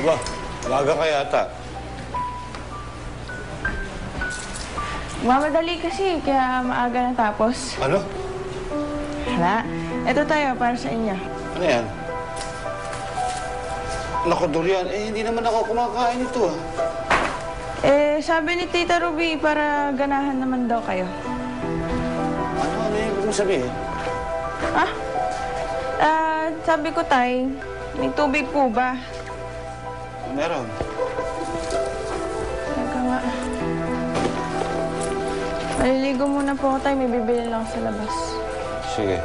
Aba, laga ka yata. Mamadali kasi, kaya maaga natapos. Ano? Hala, eto tayo para sa inyo. Ano yan? Naku, Dorian, hindi naman ako kumakain ito, ah. Sabi ni Tita Ruby, para ganahan naman daw kayo. Ano yung ibig mong sabihin? Sabi ko, Tay, may tubig po ba? Meron. Teka nga. Maliligo muna po ako, Tay. May bibili lang sa labas. Sige.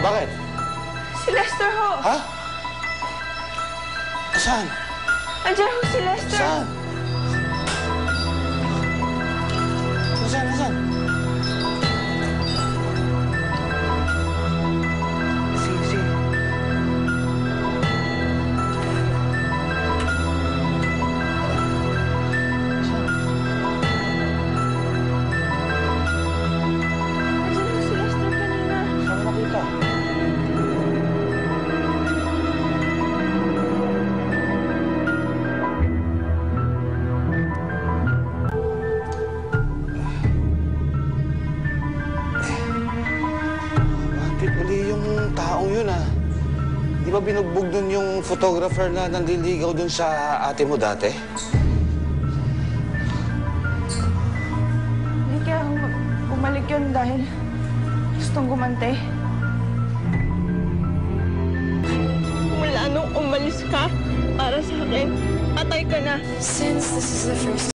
Bakit? Si Lester ho! Ha? Saan? Andiyan ho si Lester! Saan? Saan? Sige. Andiyan ho si Lester kanina. Saan mo nakita? Bakit uli yung taong yun, ah? Di ba binugbog dun yung photographer na nanliligaw dun sa ate mo dati? Hindi kaya bumalik yun dahil gustong gumante. Mula nung umalis ka para sa akin, patay ka na. Since this is the first